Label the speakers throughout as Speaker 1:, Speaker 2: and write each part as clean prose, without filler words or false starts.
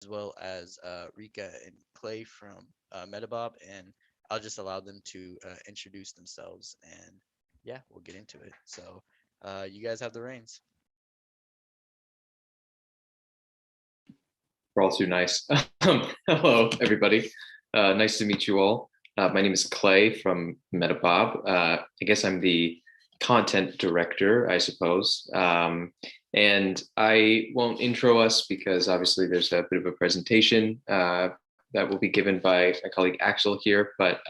Speaker 1: as well as Rika and Clay from Metabob, and I'll just allow them to introduce themselves, and yeah, we'll get into it. So you guys have the reins.
Speaker 2: We're all too nice. Hello, everybody. Nice to meet you all. My name is Clay from Metabob. I guess I'm the content director, I suppose. And I won't intro us because obviously there's a bit of a presentation that will be given by my colleague Axel here. But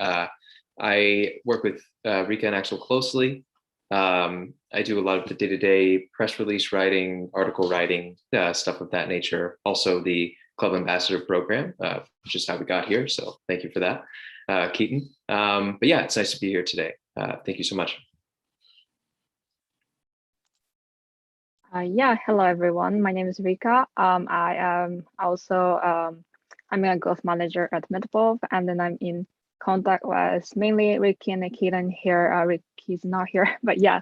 Speaker 2: I work with Rika and Axel closely. I do a lot of the day-to-day press release writing, article writing, stuff of that nature. Also the Club Ambassador program, which is how we got here. So thank you for that, Keaton. But yeah, it's nice to be here today. Thank you so much.
Speaker 3: Yeah, hello everyone. My name is Rika. I am also I'm a growth manager at Metabob, and then I'm in contact with mainly Ricky and Keaton here. Ricky's not here, but yeah.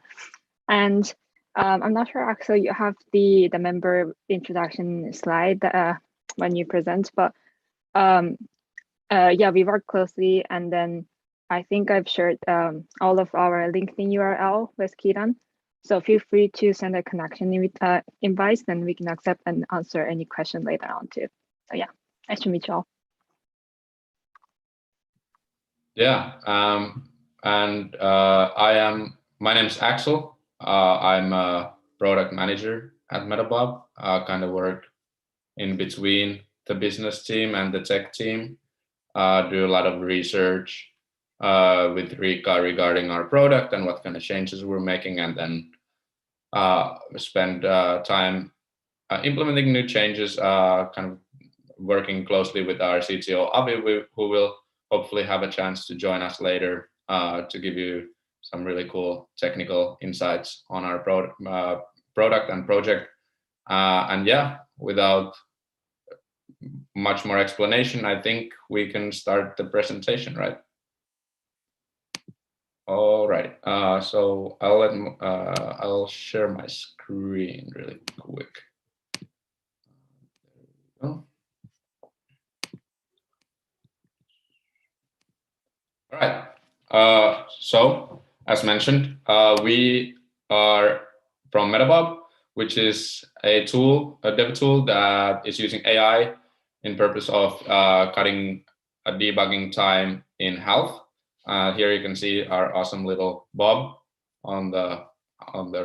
Speaker 3: And I'm not sure actually you have the member introduction slide when you present, but yeah, we work closely, and then I think I've shared all of our LinkedIn URL with Keaton. So feel free to send a connection invite, then we can accept and answer any question later on too. So yeah, nice to meet you all.
Speaker 4: Yeah, and my name is Axel. I'm a product manager at Metabob. Kind of work in between the business team and the tech team. Do a lot of research with Rika regarding our product and what kind of changes we're making, and then spend time implementing new changes, kind of working closely with our CTO, Avi, who will hopefully have a chance to join us later to give you some really cool technical insights on our product and project. And yeah, without much more explanation, I think we can start the presentation, right? All right. So I'll share my screen really quick. There we go. All right. So as mentioned, we are from Metabob, which is a dev tool that is using AI in purpose of cutting a debugging time in health. Here you can see our awesome little Bob on the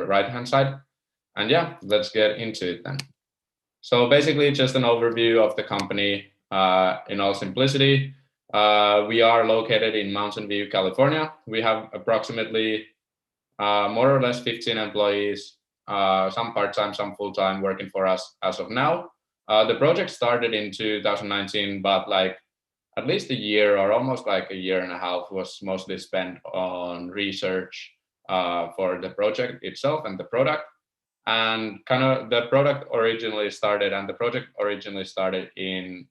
Speaker 4: right hand side. And yeah, let's get into it then. So basically just an overview of the company in all simplicity. We are located in Mountain View, California. We have approximately more or less 15 employees, some part-time, some full-time working for us as of now. The project started in 2019, but like at least a year or almost like a year and a half was mostly spent on research for the project itself and the product. And kind of the project originally started in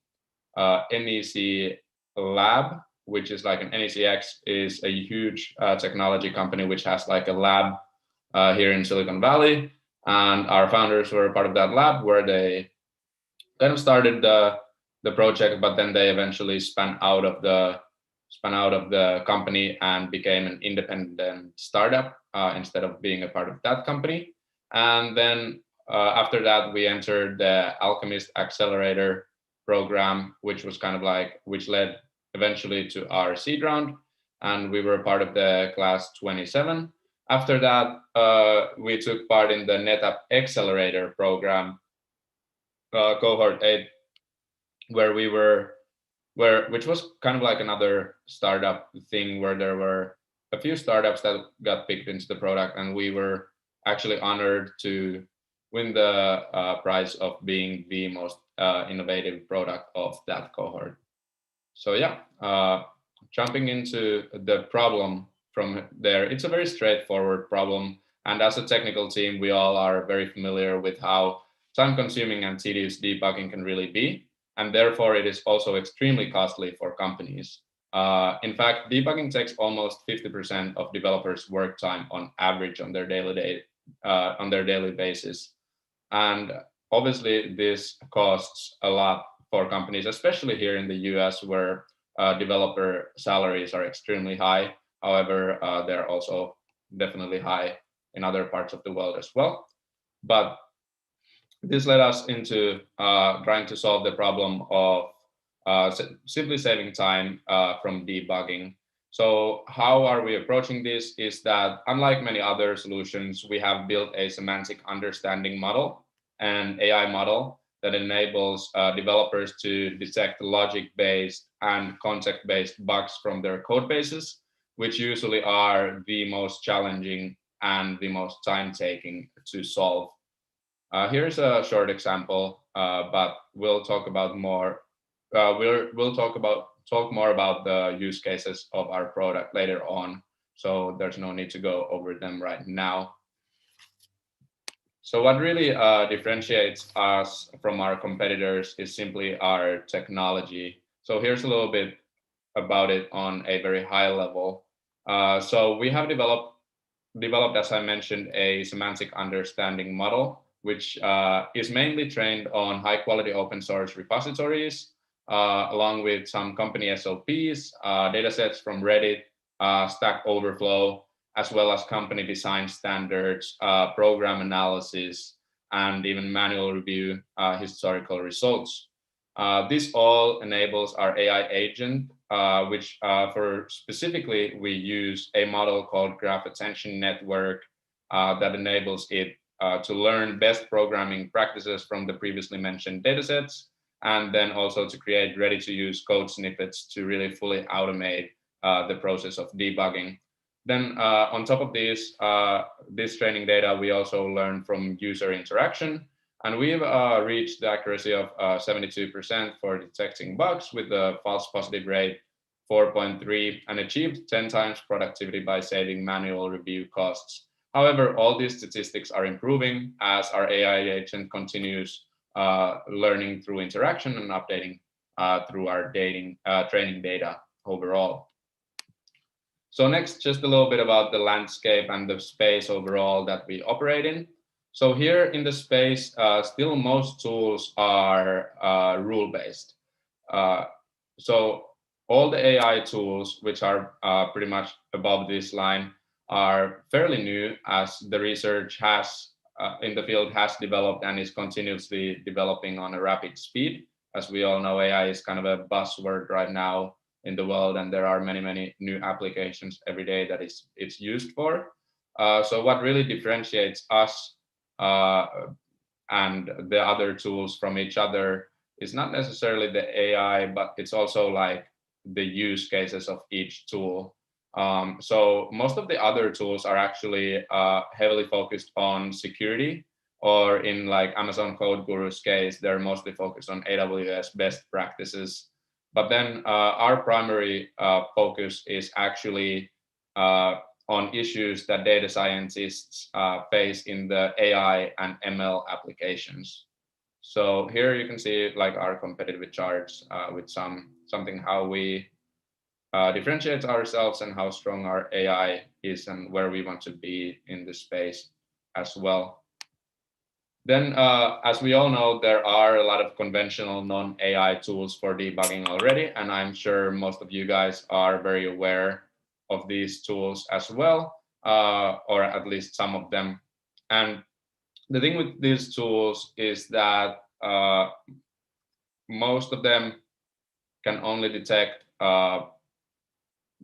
Speaker 4: NEC Lab, which is like an NECX is a huge technology company which has like a lab here in Silicon Valley. And our founders were part of that lab where they kind of started the project, but then they eventually spun out of the company and became an independent startup instead of being a part of that company. And then after that, we entered the Alchemist Accelerator program, which was kind of like, which led eventually to our seed round. And we were part of the class 27. After that, we took part in the NetApp Accelerator program, cohort 8, which was kind of like another startup thing where there were a few startups that got picked into the product, and we were actually honored to win the prize of being the most innovative product of that cohort. So yeah, jumping into the problem from there, it's a very straightforward problem. And as a technical team, we all are very familiar with how time-consuming and tedious debugging can really be. And therefore, it is also extremely costly for companies. In fact, debugging takes almost 50% of developers' work time on average on their daily basis. And obviously, this costs a lot for companies, especially here in the US, where developer salaries are extremely high. However, they're also definitely high in other parts of the world as well. But this led us into trying to solve the problem of simply saving time from debugging. So how are we approaching this is that, unlike many other solutions, we have built a semantic understanding model and AI model that enables developers to detect logic-based and context-based bugs from their code bases, which usually are the most challenging and the most time-taking to solve. Here's a short example, but we'll talk about more. We'll talk more about the use cases of our product later on. So there's no need to go over them right now. So what really differentiates us from our competitors is simply our technology. So here's a little bit about it on a very high level. So we have developed, as I mentioned, a semantic understanding model, which is mainly trained on high quality open source repositories, along with some company SOPs, datasets from Reddit, Stack Overflow, as well as company design standards, program analysis, and even manual review historical results. This all enables our AI agent, which for specifically, we use a model called Graph Attention Network that enables it to learn best programming practices from the previously mentioned datasets, and then also to create ready-to-use code snippets to really fully automate the process of debugging. Then on top of this training data, we also learn from user interaction, and we've reached the accuracy of 72% for detecting bugs with a false positive rate 4.3 and achieved 10 times productivity by saving manual review costs. However, all these statistics are improving as our AI agent continues learning through interaction and updating through our training data overall. So next, just a little bit about the landscape and the space overall that we operate in. So here in the space, still most tools are rule-based. So all the AI tools, which are pretty much above this line, are fairly new, as the research has in the field has developed and is continuously developing on a rapid speed. As we all know, AI is kind of a buzzword right now in the world, and there are many new applications every day that it's used for. So what really differentiates us and the other tools from each other is not necessarily the AI, but it's also like the use cases of each tool. So most of the other tools are actually heavily focused on security, or in like Amazon Code Guru's case, they're mostly focused on AWS best practices. But then our primary focus is actually on issues that data scientists face in the AI and ML applications. So here you can see like our competitive charts with something how we differentiate ourselves and how strong our AI is and where we want to be in this space as well. Then, as we all know, there are a lot of conventional non-AI tools for debugging already, and I'm sure most of you guys are very aware of these tools as well, or at least some of them. And the thing with these tools is that most of them can only detect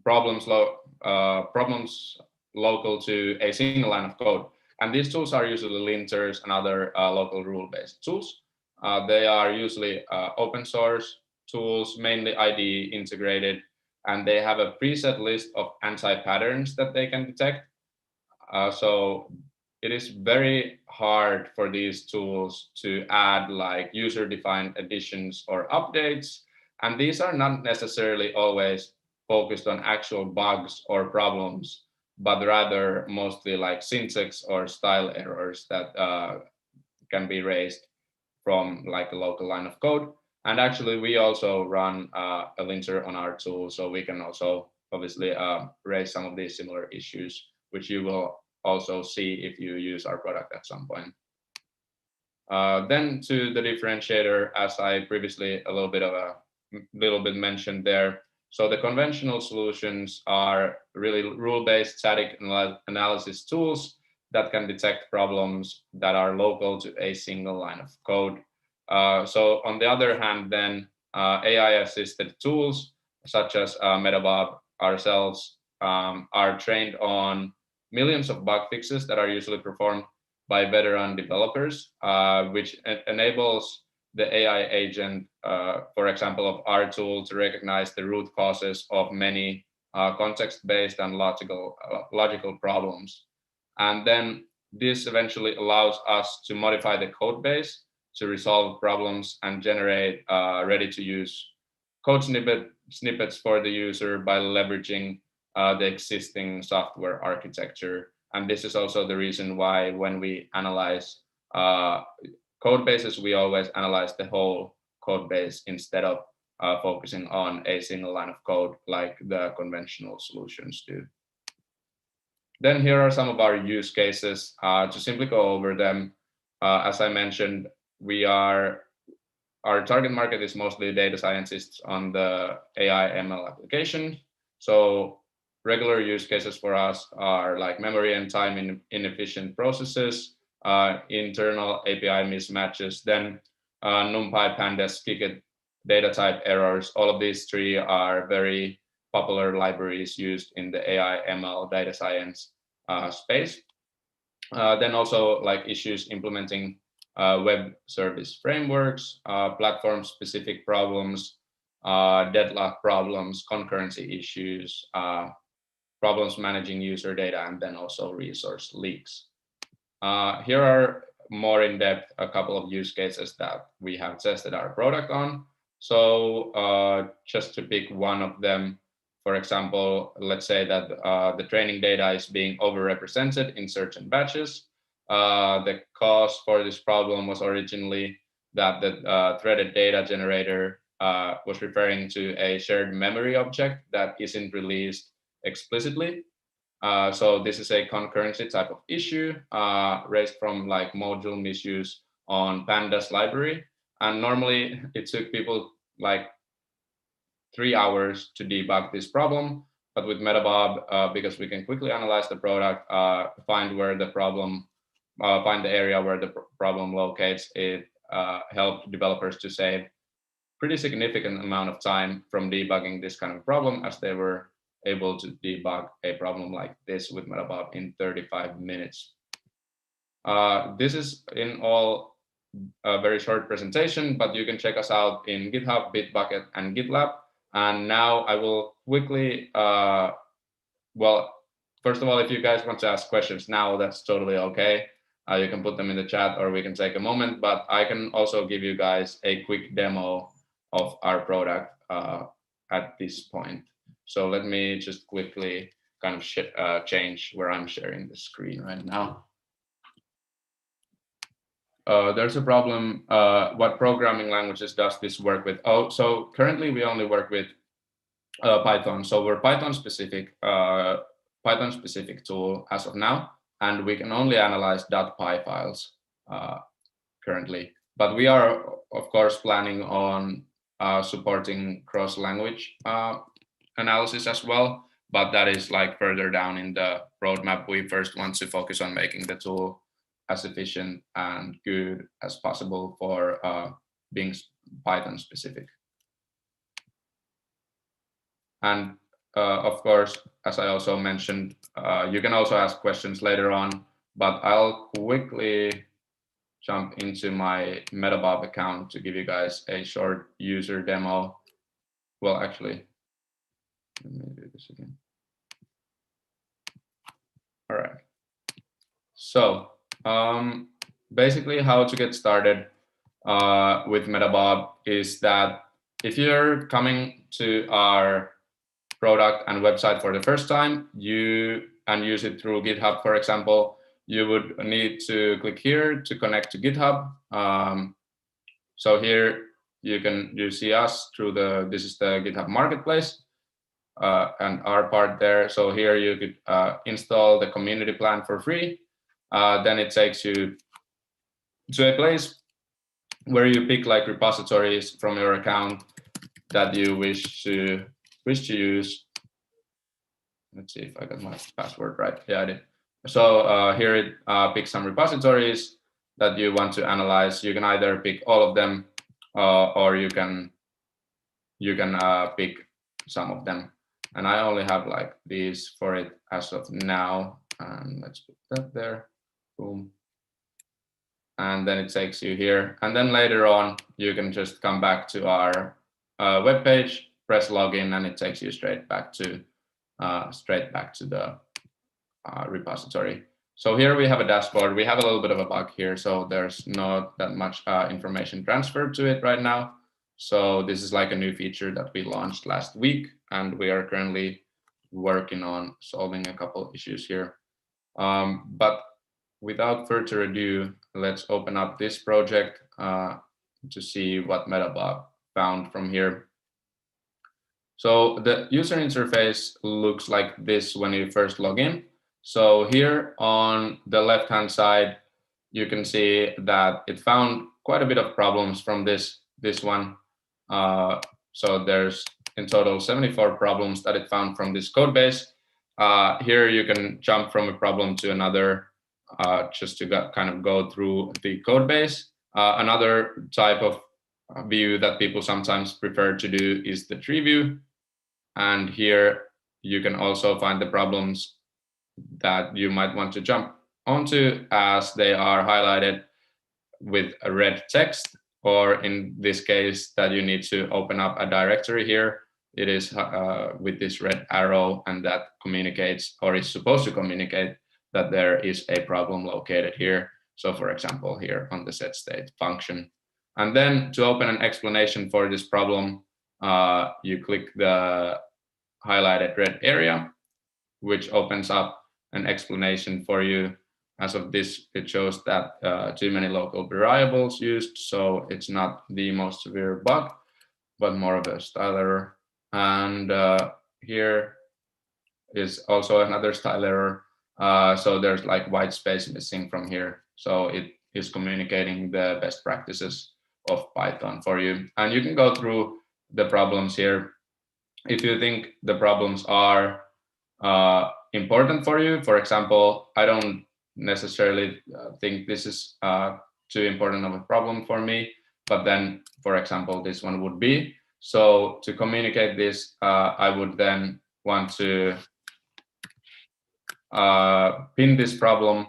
Speaker 4: problems local to a single line of code. And these tools are usually linters and other local rule-based tools. They are usually open source tools, mainly IDE integrated, and they have a preset list of anti-patterns that they can detect. So it is very hard for these tools to add like user-defined additions or updates. And these are not necessarily always focused on actual bugs or problems, but rather mostly like syntax or style errors that can be raised from like a local line of code. And actually, we also run a linter on our tool, so we can also obviously raise some of these similar issues, which you will also see if you use our product at some point. Then to the differentiator, as I previously a little bit mentioned there. So the conventional solutions are really rule-based static analysis tools that can detect problems that are local to a single line of code. So on the other hand, then AI-assisted tools such as Metabob ourselves are trained on millions of bug fixes that are usually performed by veteran developers, which enables the AI agent, for example, of our tool to recognize the root causes of many context-based and logical problems. And then this eventually allows us to modify the code base to resolve problems and generate ready-to-use code snippets for the user by leveraging the existing software architecture. And this is also the reason why when we analyze code bases, we always analyze the whole code base instead of focusing on a single line of code like the conventional solutions do. Then here are some of our use cases. To simply go over them, as I mentioned, our target market is mostly data scientists on the AI ML application. So regular use cases for us are like memory and time inefficient processes, internal API mismatches, then NumPy, Pandas, Kikit, data type errors. All of these three are very popular libraries used in the AI ML data science space. Then also like issues implementing web service frameworks, platform-specific problems, deadlock problems, concurrency issues, problems managing user data, and then also resource leaks. Here are more in depth a couple of use cases that we have tested our product on. So just to pick one of them, for example, let's say that the training data is being overrepresented in certain batches. The cause for this problem was originally that the threaded data generator was referring to a shared memory object that isn't released explicitly. So this is a concurrency type of issue raised from like module misuse on Pandas library. And normally it took people like 3 hours to debug this problem. But with Metabob, because we can quickly analyze the product, find where the problem, find the area where the problem locates, it helped developers to save pretty significant amount of time from debugging this kind of problem, as they were able to debug a problem like this with Metabob in 35 minutes. This is in all a very short presentation, but you can check us out in GitHub, Bitbucket, and GitLab. And now I will quickly, well, first of all, if you guys want to ask questions now, that's totally okay. You can put them in the chat or we can take a moment, but I can also give you guys a quick demo of our product at this point. So let me just quickly kind of change where I'm sharing the screen right now. There's a problem. What programming languages does this work with? Oh, so currently we only work with Python. So we're Python specific tool as of now, and we can only analyze .py files currently. But we are, of course, planning on supporting cross-language analysis as well. But that is like further down in the roadmap. We first want to focus on making the tool as efficient and good as possible for being Python specific. And of course, as I also mentioned, you can also ask questions later on, but I'll quickly jump into my Metabob account to give you guys a short user demo. Well, actually, let me do this again. All right. So basically how to get started with Metabob is that if you're coming to our product and website for the first time, and use it through GitHub, for example, you would need to click here to connect to GitHub. So here you see us through this is the GitHub Marketplace and our part there. So here you could install the community plan for free. Then it takes you to a place where you pick like repositories from your account that you wish to use. Let's see if I got my password right. Yeah, I did. So here it picks some repositories that you want to analyze. You can either pick all of them, or you can pick some of them. And I only have like these for it as of now. And let's put that there. Boom. And then it takes you here. And then later on, you can just come back to our web page, press login, and it takes you straight back to the repository. So here we have a dashboard. We have a little bit of a bug here, so there's not that much information transferred to it right now. So this is like a new feature that we launched last week, and we are currently working on solving a couple issues here. But without further ado, let's open up this project to see what Metabob found from here. So the user interface looks like this when you first log in. So here on the left-hand side, you can see that it found quite a bit of problems from this one. So there's in total 74 problems that it found from this code base. Here you can jump from a problem to another just to kind of go through the code base. Another type of view that people sometimes prefer to do is the tree view. And here you can also find the problems that you might want to jump onto, as they are highlighted with a red text, or in this case that you need to open up a directory here. It is with this red arrow, and that communicates, or is supposed to communicate, that there is a problem located here. So for example, here on the setState function. And then to open an explanation for this problem, you click the highlighted red area, which opens up an explanation for you. As of this, it shows that too many local variables used, so it's not the most severe bug, but more of a style error. And here is also another style error. So there's like white space missing from here. So it is communicating the best practices of Python for you. And you can go through the problems here. If you think the problems are important for you, for example, I don't necessarily think this is too important of a problem for me, but then, for example, this one would be. So to communicate this, I would then want to pin this problem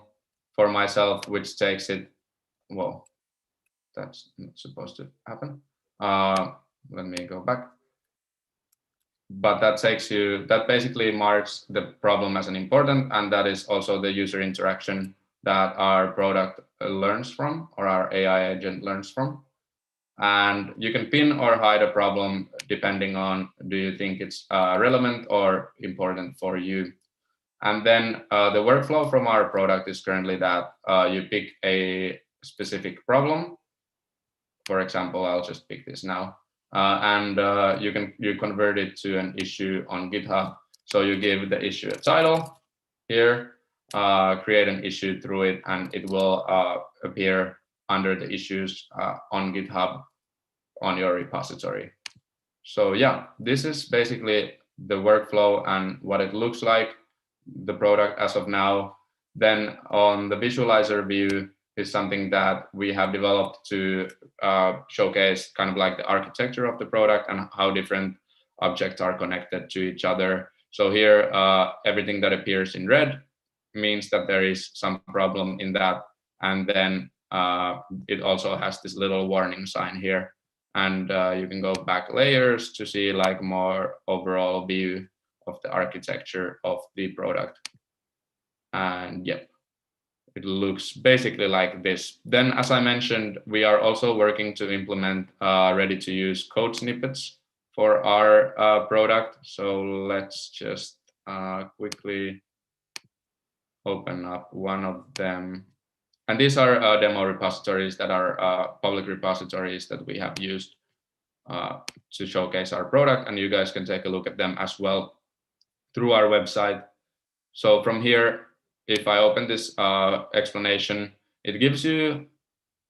Speaker 4: for myself, which takes it, well, that's not supposed to happen. Let me go back. But that basically marks the problem as an important, and that is also the user interaction that our product learns from, or our AI agent learns from. And you can pin or hide a problem depending on, do you think it's relevant or important for you? And then the workflow from our product is currently that you pick a specific problem. For example, I'll just pick this now. And you convert it to an issue on GitHub. So you give the issue a title here, create an issue through it, and it will appear under the issues on GitHub on your repository. So yeah, this is basically the workflow and what it looks like, the product as of now. Then on the visualizer view is something that we have developed to showcase kind of like the architecture of the product and how different objects are connected to each other. So here, everything that appears in red means that there is some problem in that. And then it also has this little warning sign here. And you can go back layers to see like more overall view of the architecture of the product. And yep. It looks basically like this. Then, as I mentioned, we are also working to implement ready-to-use code snippets for our product. So let's just quickly open up one of them. And these are demo repositories that are public repositories that we have used to showcase our product. And you guys can take a look at them as well through our website. So from here, if I open this explanation, it gives you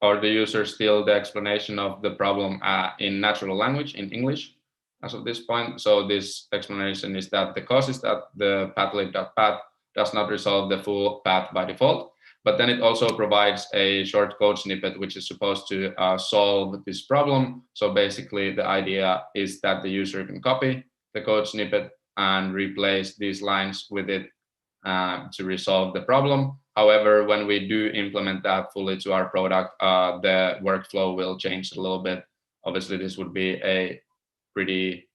Speaker 4: or the user still the explanation of the problem in natural language, in English, as of this point. So this explanation is that the cause is that the pathlib.path does not resolve the full path by default, but then it also provides a short code snippet which is supposed to solve this problem. So basically the idea is that the user can copy the code snippet and replace these lines with it to resolve the problem. However, when we do implement that fully to our product, the workflow will change a little bit. Obviously, this would be a pretty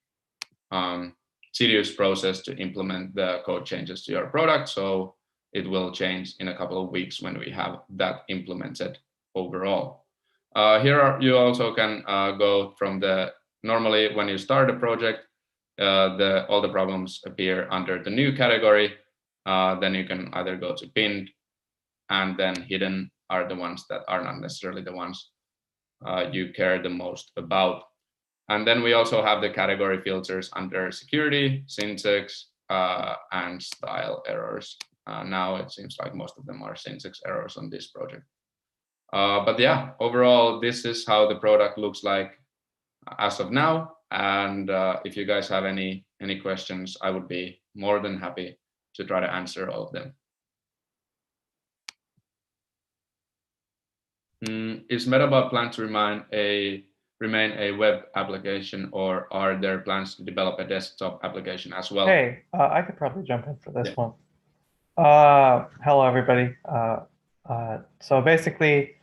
Speaker 4: tedious process to implement the code changes to your product. So it will change in a couple of weeks when we have that implemented overall. You also can go from normally when you start a project, all the problems appear under the new category. Then you can either go to pinned, and then hidden are the ones that are not necessarily the ones you care the most about. And then we also have the category filters under security, syntax, and style errors. Now it seems like most of them are syntax errors on this project. But yeah, overall, this is how the product looks like as of now. And if you guys have any questions, I would be more than happy to try to answer all of them. Is Metabob planned to remain a web application, or are there plans to develop a desktop application as well?
Speaker 5: Hey, I could probably jump in for this one. Hello, everybody. So basically,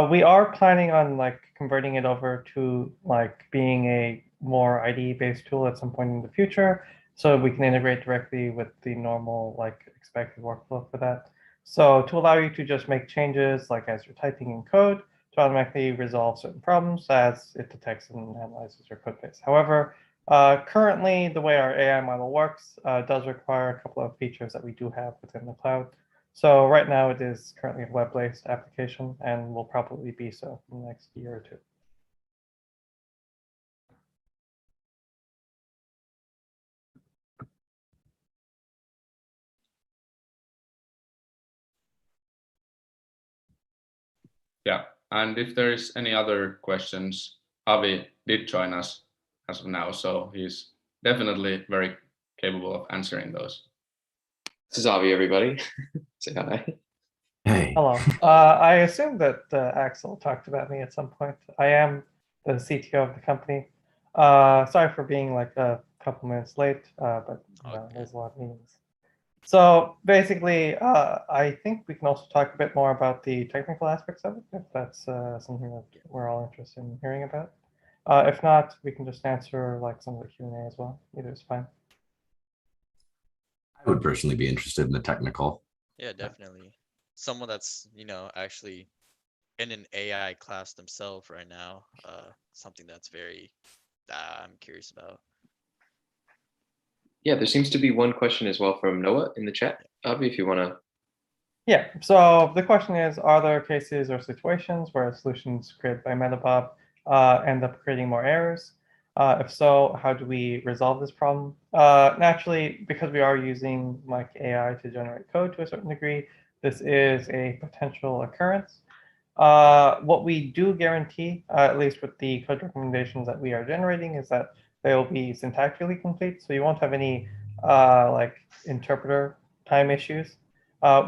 Speaker 5: we are planning on like converting it over to like being a more IDE-based tool at some point in the future, so we can integrate directly with the normal like expected workflow for that. So to allow you to just make changes like as you're typing in code to automatically resolve certain problems as it detects and analyzes your code base. However, currently the way our AI model works does require a couple of features that we do have within the cloud. So right now it is currently a web-based application and will probably be so in the next year or two.
Speaker 4: Yeah, and if there is any other questions, Avi did join us as of now, so he's definitely very capable of answering those.
Speaker 2: This is Avi, everybody. Say hi.
Speaker 6: Hey.
Speaker 5: Hello. I assume that Axel talked about me at some point. I am the CTO of the company. Sorry for being like a couple minutes late, but there's a lot of meetings. So basically, I think we can also talk a bit more about the technical aspects of it, if that's something that we're all interested in hearing about. If not, we can just answer like some of the Q&A as well. Either is fine.
Speaker 6: I would personally be interested in the technical.
Speaker 1: Yeah, definitely. Someone that's, actually in an AI class themselves right now, something that's very, I'm curious about.
Speaker 2: Yeah, there seems to be one question as well from Noah in the chat. Avi, if you want to.
Speaker 5: Yeah, so the question is, are there cases or situations where solutions created by Metabob end up creating more errors? If so, how do we resolve this problem? Naturally, because we are using like AI to generate code to a certain degree, this is a potential occurrence. What we do guarantee, at least with the code recommendations that we are generating, is that they will be syntactically complete, so you won't have any like interpreter time issues.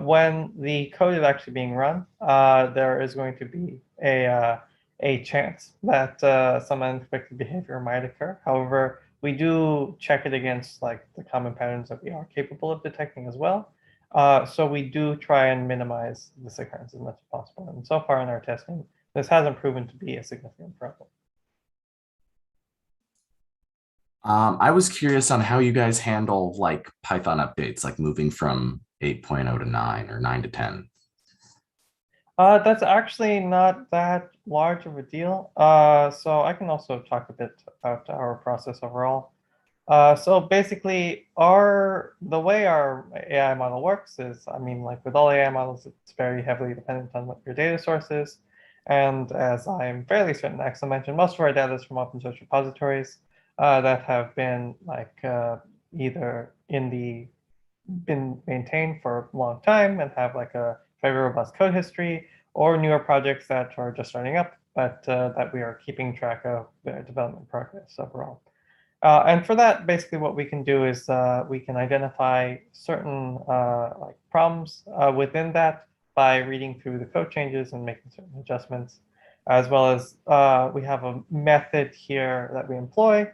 Speaker 5: When the code is actually being run, there is going to be a chance that some unexpected behavior might occur. However, we do check it against like the common patterns that we are capable of detecting as well. So we do try and minimize this occurrence as much as possible. And so far in our testing, this hasn't proven to be a significant problem.
Speaker 6: I was curious on how you guys handle like Python updates, like moving from 8.0 to 9 or 9 to 10.
Speaker 5: That's actually not that large of a deal. So I can also talk a bit about our process overall. So basically, the way our AI model works is, I mean, like with all AI models, it's very heavily dependent on what your data source is. And as I'm fairly certain Axel mentioned, most of our data is from open source repositories that have been like either been maintained for a long time and have like a very robust code history, or newer projects that are just starting up, but that we are keeping track of their development progress overall. And for that, basically what we can do is we can identify certain like problems within that by reading through the code changes and making certain adjustments, as well as we have a method here that we employ.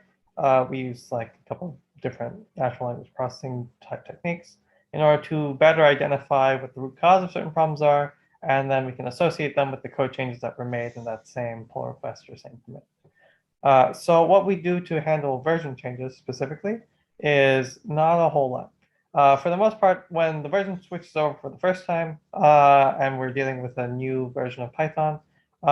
Speaker 5: We use like a couple of different natural language processing type techniques in order to better identify what the root cause of certain problems are, and then we can associate them with the code changes that were made in that same pull request or same commit. So what we do to handle version changes specifically is not a whole lot. For the most part, when the version switches over for the first time and we're dealing with a new version of Python,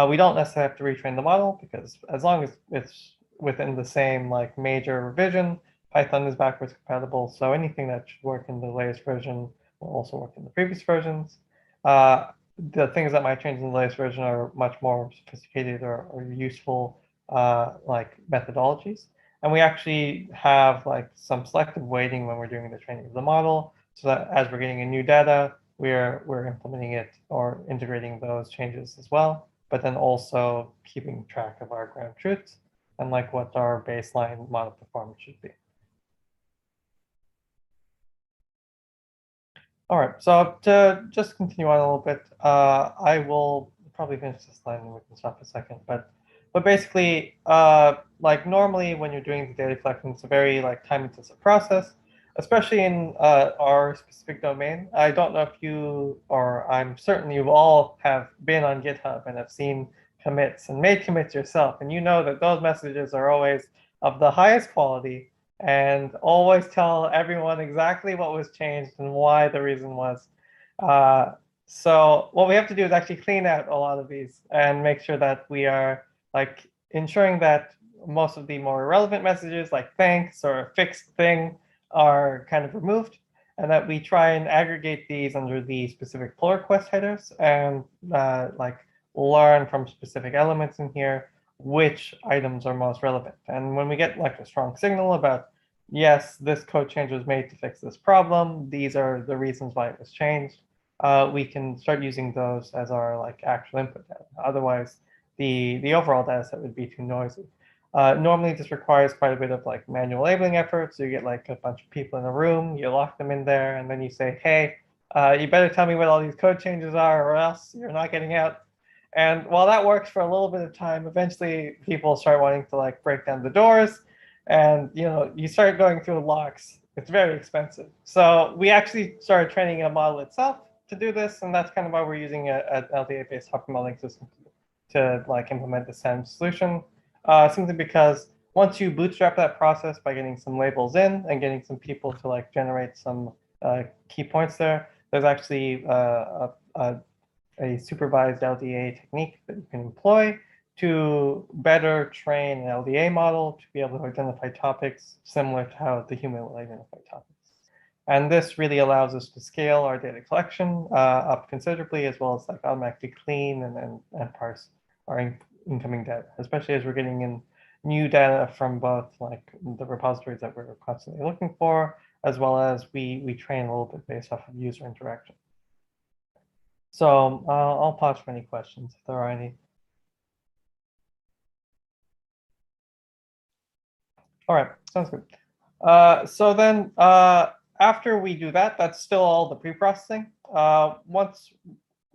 Speaker 5: we don't necessarily have to retrain the model, because as long as it's within the same like major revision, Python is backwards compatible. So anything that should work in the latest version will also work in the previous versions. The things that might change in the latest version are much more sophisticated or useful like methodologies. And we actually have like some selective weighting when we're doing the training of the model, so that as we're getting in new data, we're implementing it or integrating those changes as well, but then also keeping track of our ground truths and like what our baseline model performance should be. All right, so to just continue on a little bit, I will probably finish this slide and we can stop a second, but basically, like normally when you're doing the data collection, it's a very like time-intensive process, especially in our specific domain. I don't know if you, or I'm certain you all have been on GitHub and have seen commits and made commits yourself, and you know that those messages are always of the highest quality and always tell everyone exactly what was changed and why the reason was. So what we have to do is actually clean out a lot of these and make sure that we are like ensuring that most of the more relevant messages like thanks or a fixed thing are kind of removed, and that we try and aggregate these under the specific pull request headers and like learn from specific elements in here which items are most relevant. And when we get like a strong signal about, yes, this code change was made to fix this problem, these are the reasons why it was changed, we can start using those as our like actual input data. Otherwise, the overall data set would be too noisy. Normally, this requires quite a bit of like manual labeling effort. So you get like a bunch of people in a room, you lock them in there, and then you say, hey, you better tell me what all these code changes are, or else you're not getting out. And while that works for a little bit of time, eventually people start wanting to like break down the doors, and you start going through locks. It's very expensive. So we actually started training a model itself to do this, and that's kind of why we're using an LDA-based topic modeling system to like implement the SAM solution. Simply because once you bootstrap that process by getting some labels in and getting some people to like generate some key points there, there's actually a supervised LDA technique that you can employ to better train an LDA model to be able to identify topics similar to how the human will identify topics. And this really allows us to scale our data collection up considerably, as well as like automatically clean and parse our incoming data, especially as we're getting in new data from both like the repositories that we're constantly looking for, as well as we train a little bit based off of user interaction. So I'll pause for any questions if there are any. All right, sounds good. So then after we do that, that's still all the pre-processing. Once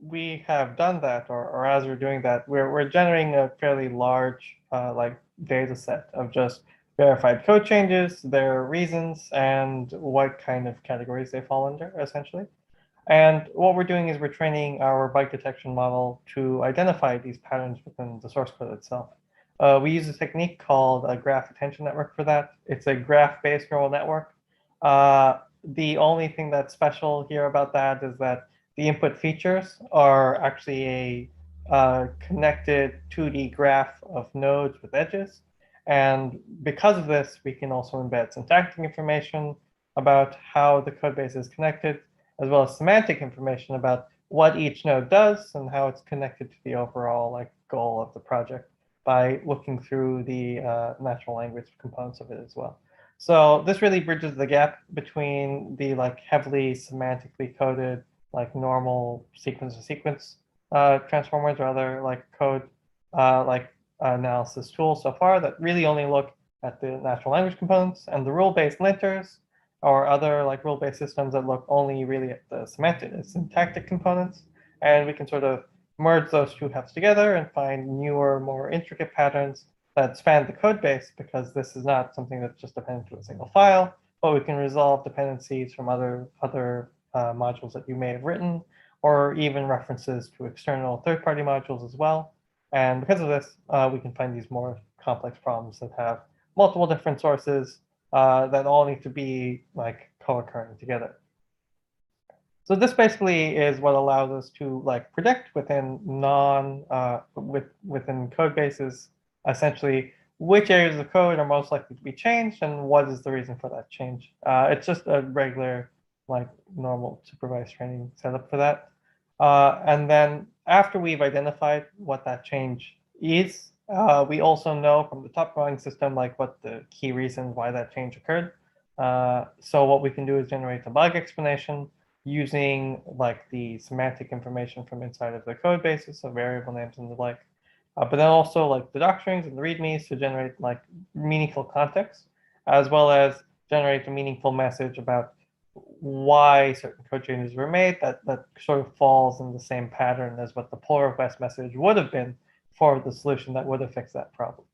Speaker 5: we have done that, or as we're doing that, we're generating a fairly large like data set of just verified code changes, their reasons, and what kind of categories they fall under, essentially. And what we're doing is we're training our bug detection model to identify these patterns within the source code itself. We use a technique called a graph attention network for that. It's a graph-based neural network. The only thing that's special here about that is that the input features are actually a connected 2D graph of nodes with edges. And because of this, we can also embed syntactic information about how the code base is connected, as well as semantic information about what each node does and how it's connected to the overall like goal of the project by looking through the natural language components of it as well. So this really bridges the gap between the like heavily semantically coded like normal sequence to sequence transformers or other like code analysis tools so far that really only look at the natural language components, and the rule-based linters or other like rule-based systems that look only really at the semantic and syntactic components. And we can sort of merge those two halves together and find newer, more intricate patterns that span the code base, because this is not something that's just dependent to a single file, but we can resolve dependencies from other modules that you may have written, or even references to external third-party modules as well. And because of this, we can find these more complex problems that have multiple different sources that all need to be like co-occurring together. So this basically is what allows us to like predict within within code bases, essentially which areas of code are most likely to be changed and what is the reason for that change. It's just a regular, like normal supervised training setup for that. And then after we've identified what that change is, we also know from the top drawing system like what the key reasons why that change occurred. So what we can do is generate a bug explanation using like the semantic information from inside of the code bases, so variable names and the like. But then also like the docstrings and the readmes to generate like meaningful context, as well as generate a meaningful message about why certain code changes were made that sort of falls in the same pattern as what the pull request message would have been for the solution that would have fixed that problem.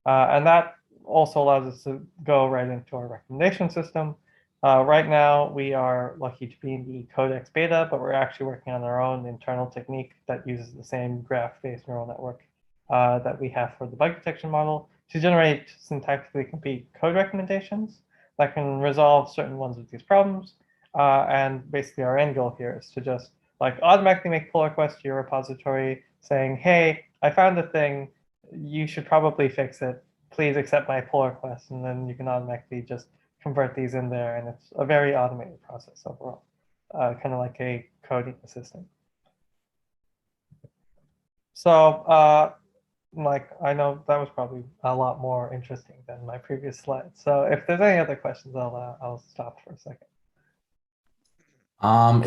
Speaker 5: And that also allows us to go right into our recommendation system. Right now, we are lucky to be in the Codex beta, but we're actually working on our own internal technique that uses the same graph-based neural network that we have for the bug detection model to generate syntactically complete code recommendations that can resolve certain ones of these problems. And basically our end goal here is to just like automatically make pull requests to your repository saying, hey, I found a thing, you should probably fix it. Please accept my pull request. And then you can automatically just convert these in there. And it's a very automated process overall, kind of like a coding assistant. So like, I know that was probably a lot more interesting than my previous slide. So if there's any other questions, I'll stop for a second.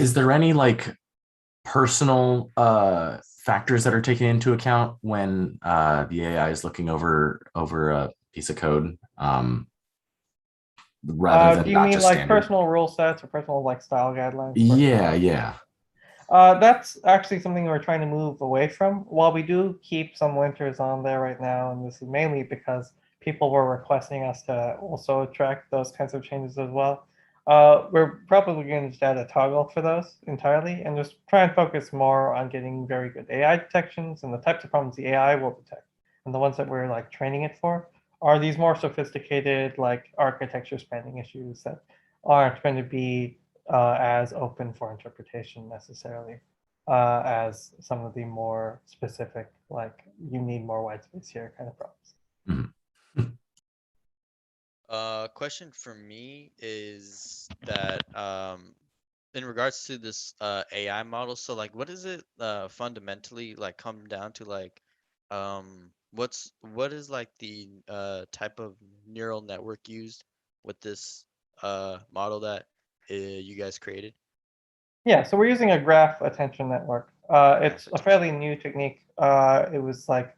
Speaker 6: Is there any like personal factors that are taken into account when the AI is looking over a piece of code, rather than
Speaker 5: do you
Speaker 6: not
Speaker 5: mean
Speaker 6: just
Speaker 5: like
Speaker 6: standard?
Speaker 5: personal rule sets or personal like style guidelines?
Speaker 6: Yeah.
Speaker 5: That's actually something we're trying to move away from. While we do keep some linters on there right now, and this is mainly because people were requesting us to also track those kinds of changes as well. We're probably going to just add a toggle for those entirely and just try and focus more on getting very good AI detections and the types of problems the AI will detect. And the ones that we're like training it for are these more sophisticated like architecture spanning issues that aren't going to be as open for interpretation necessarily as some of the more specific, like you need more white space here kind of problems.
Speaker 1: Question for me is that in regards to this AI model, so like what is it fundamentally like come down to, like what is like the type of neural network used with this model that you guys created?
Speaker 5: Yeah, so we're using a graph attention network. It's a fairly new technique. It was like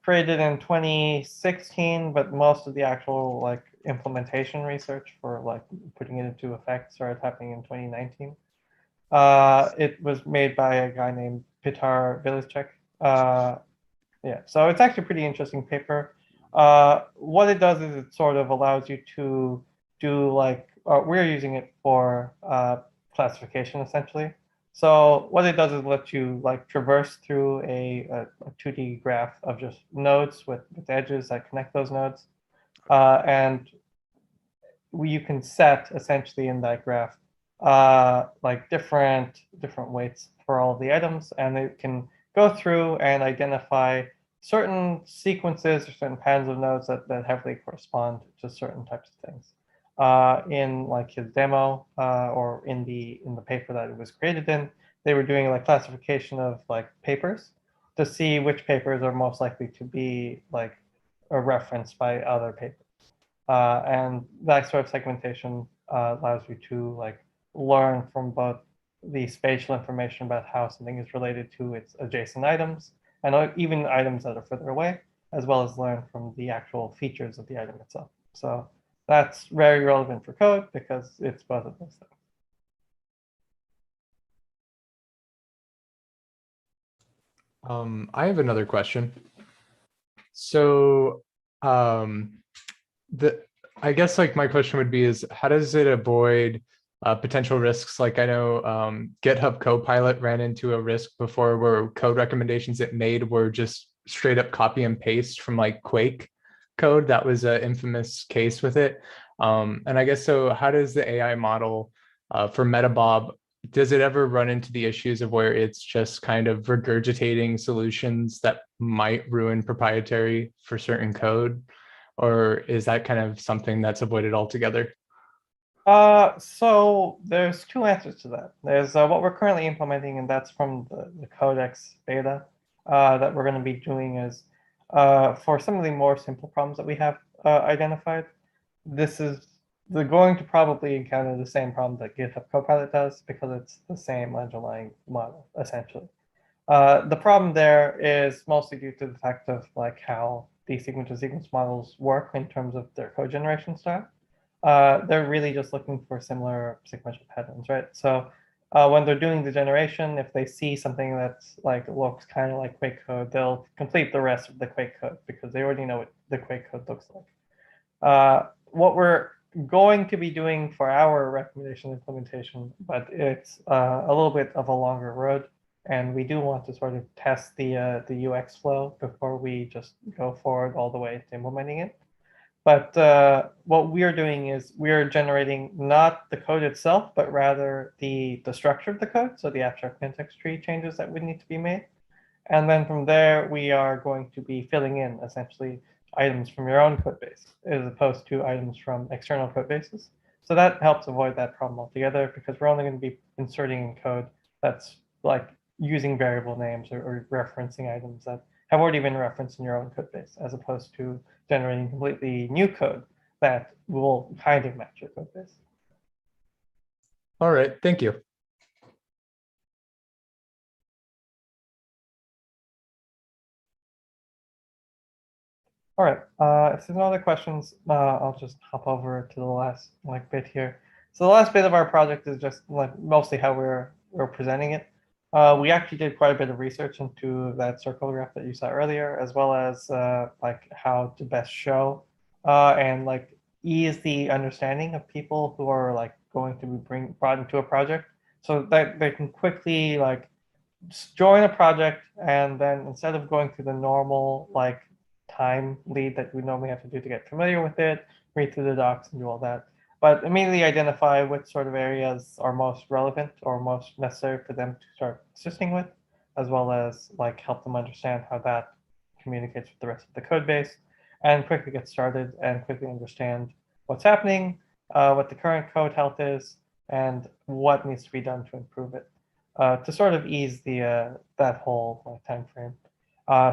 Speaker 5: created in 2016, but most of the actual like implementation research for like putting it into effect started happening in 2019. It was made by a guy named Pitar Vilichek. Yeah, so it's actually a pretty interesting paper. What it does is it sort of allows you to do like, we're using it for classification essentially. So what it does is let you like traverse through a 2D graph of just nodes with edges that connect those nodes. And you can set essentially in that graph like different weights for all of the items, and it can go through and identify certain sequences or certain patterns of nodes that heavily correspond to certain types of things. In like his demo or in the paper that it was created in, they were doing like classification of like papers to see which papers are most likely to be like referenced by other papers. And that sort of segmentation allows you to like learn from both the spatial information about how something is related to its adjacent items, and even items that are further away, as well as learn from the actual features of the item itself. So that's very relevant for code because it's both of those things.
Speaker 7: I have another question. So, I guess like my question would be is how does it avoid potential risks? Like I know GitHub Copilot ran into a risk before where code recommendations it made were just straight up copy and paste from like Quake code. That was an infamous case with it. And I guess so how does the AI model for Metabob, does it ever run into the issues of where it's just kind of regurgitating solutions that might ruin proprietary for certain code? Or is that kind of something that's avoided altogether?
Speaker 5: So there's two answers to that. There's what we're currently implementing, and that's from the Codex beta that we're going to be doing is for some of the more simple problems that we have identified. They're going to probably encounter the same problem that GitHub Copilot does because it's the same underlying model, essentially. The problem there is mostly due to the fact of like how the sequence-to-sequence models work in terms of their code generation style. They're really just looking for similar sequential patterns, right? So when they're doing the generation, if they see something that's like looks kind of like Quake code, they'll complete the rest of the Quake code because they already know what the Quake code looks like. What we're going to be doing for our recommendation implementation, but it's a little bit of a longer road. And we do want to sort of test the UX flow before we just go forward all the way to implementing it. But what we are doing is we are generating not the code itself, but rather the structure of the code. So the abstract syntax tree changes that would need to be made. And then from there, we are going to be filling in essentially items from your own code base as opposed to items from external code bases. So that helps avoid that problem altogether because we're only going to be inserting in code that's like using variable names or referencing items that have already been referenced in your own code base, as opposed to generating completely new code that will kind of match your code base.
Speaker 7: All right, thank you.
Speaker 5: All right, if there's no other questions, I'll just hop over to the last bit here. So the last bit of our project is just mostly how we're presenting it. We actually did quite a bit of research into that circle graph that you saw earlier, as well as how to best show and ease the understanding of people who are going to be brought into a project, so that they can quickly join a project, and then instead of going through the normal time lead that we normally have to do to get familiar with it, read through the docs and do all that, but immediately identify what sort of areas are most relevant or most necessary for them to start assisting with, as well as help them understand how that communicates with the rest of the code base, and quickly get started and quickly understand what's happening, what the current code health is, and what needs to be done to improve it, to sort of ease that whole time frame.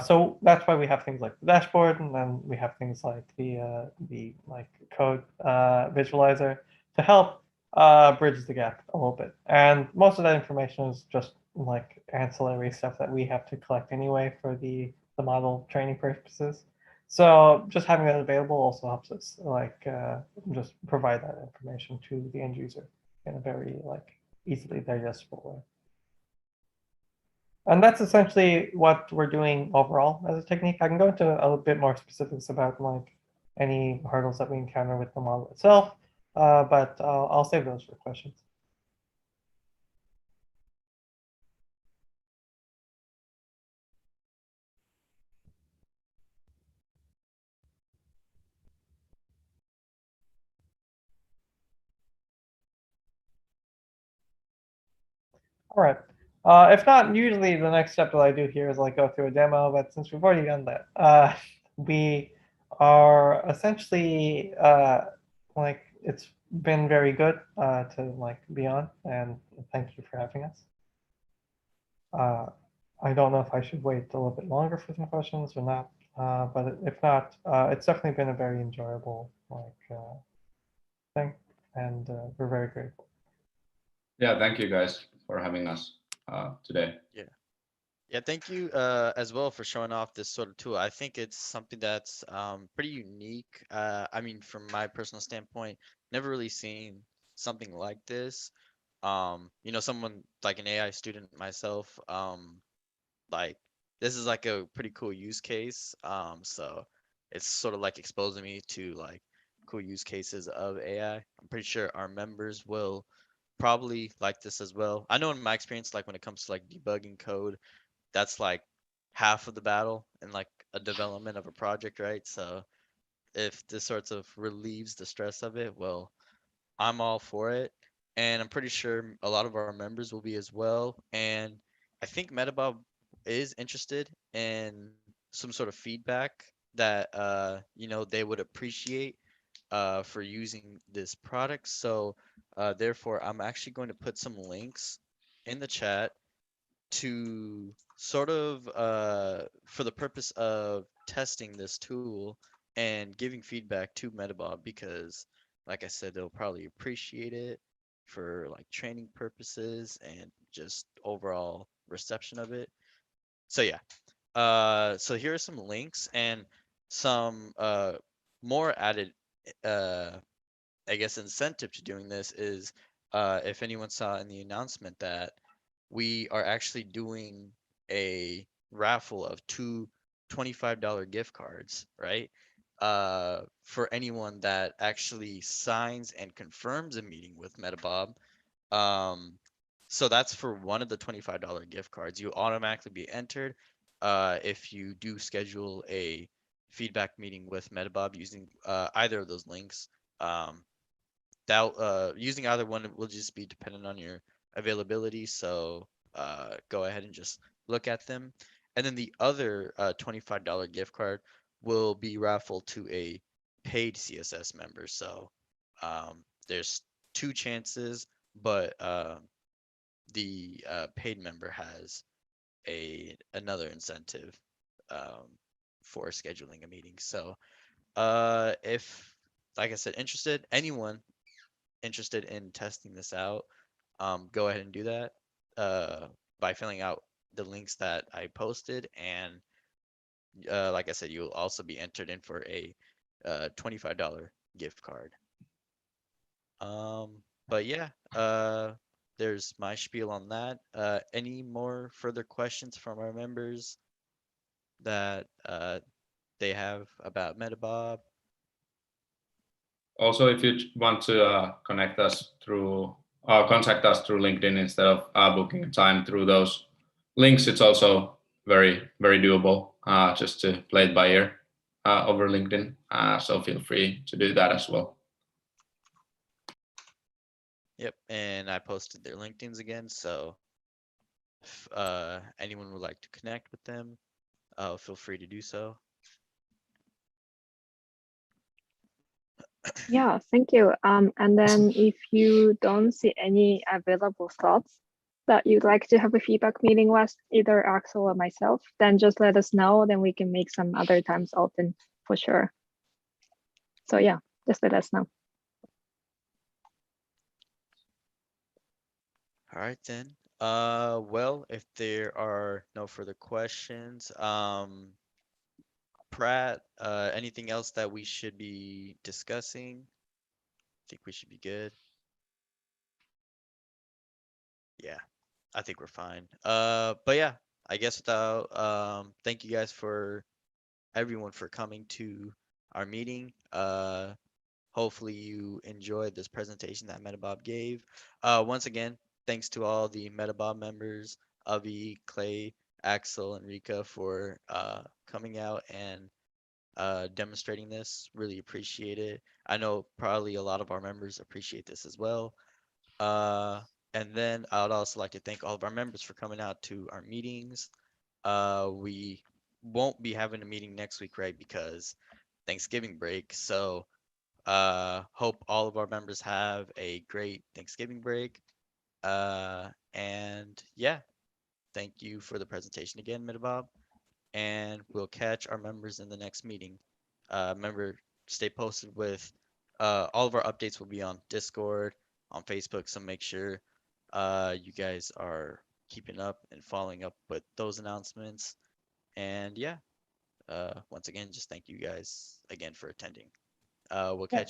Speaker 5: So that's why we have things like the dashboard, and then we have things like the code visualizer to help bridge the gap a little bit. And most of that information is just ancillary stuff that we have to collect anyway for the model training purposes. So just having that available also helps us just provide that information to the end user in a very easily digestible way. And that's essentially what we're doing overall as a technique. I can go into a bit more specifics about any hurdles that we encounter with the model itself, but I'll save those for questions. All right. If not, usually the next step that I do here is go through a demo, but since we've already done that, we are essentially it's been very good to be on, and thank you for having us. I don't know if I should wait a little bit longer for some questions or not, but if not, it's definitely been a very enjoyable thing, and we're very grateful.
Speaker 4: Yeah, thank you guys. for having us today.
Speaker 1: Yeah, thank you as well for showing off this sort of tool. I think it's something that's pretty unique. I mean, from my personal standpoint, never really seen something like this. Someone like an AI student myself, like this is like a pretty cool use case. So it's sort of like exposing me to like cool use cases of AI. I'm pretty sure our members will probably like this as well. I know in my experience, like when it comes to like debugging code, that's like half of the battle in like a development of a project, right? So if this sorts of relieves the stress of it, well, I'm all for it. And I'm pretty sure a lot of our members will be as well. And I think Metabob is interested in some sort of feedback that they would appreciate for using this product. So therefore, I'm actually going to put some links in the chat to sort of for the purpose of testing this tool and giving feedback to Metabob because like I said, they'll probably appreciate it for like training purposes and just overall reception of it. So yeah. So here are some links and some more added uh I guess incentive to doing this is if anyone saw in the announcement that we are actually doing a raffle of two $25 gift cards, right? For anyone that actually signs and confirms a meeting with Metabob. Um, so that's for one of the $25 gift cards. You automatically be entered if you do schedule a feedback meeting with Metabob using either of those links. Um, using either one will just be dependent on your availability. So go ahead and just look at them. And then the other $25 gift card will be raffled to a paid CSS member. So there's two chances, but the paid member has another incentive um, for scheduling a meeting. So if, like I said, anyone interested in testing this out, go ahead and do that by filling out the links that I posted. And like I said, you'll also be entered in for a $25 gift card. But yeah, there's my spiel on that. Any more further questions from our members that they have about Metabob?
Speaker 4: Also, if you want to contact us through LinkedIn instead of booking a time through those links, it's also very, very doable just to play it by ear over LinkedIn. So feel free to do that as well.
Speaker 1: Yep, and I posted their LinkedIn's again, so if anyone would like to connect with them, feel free to do so.
Speaker 3: Yeah, thank you. And then if you don't see any available slots that you'd like to have a feedback meeting with either Axel or myself, then just let us know. Then we can make some other times open for sure. So yeah, just let us know.
Speaker 1: All right then. Well, if there are no further questions, Pratt, anything else that we should be discussing? I think we should be good. Yeah, I think we're fine. But yeah, I guess without thank you guys for everyone for coming to our meeting. Hopefully you enjoyed this presentation that Metabob gave. Once again, thanks to all the Metabob members, Avi, Clay, Axel, and Rika for coming out and demonstrating this. Really appreciate it. I know probably a lot of our members appreciate this as well. And then I would also like to thank all of our members for coming out to our meetings. We won't be having a meeting next week, right? Because Thanksgiving break. So hope all of our members have a great Thanksgiving break. And yeah, thank you for the presentation again, Metabob. And we'll catch our members in the next meeting. Remember, stay posted with all of our updates will be on Discord, on Facebook, so make sure you guys are keeping up and following up with those announcements. And yeah, once again, just thank you guys again for attending. We'll
Speaker 5: Yeah.
Speaker 1: catch you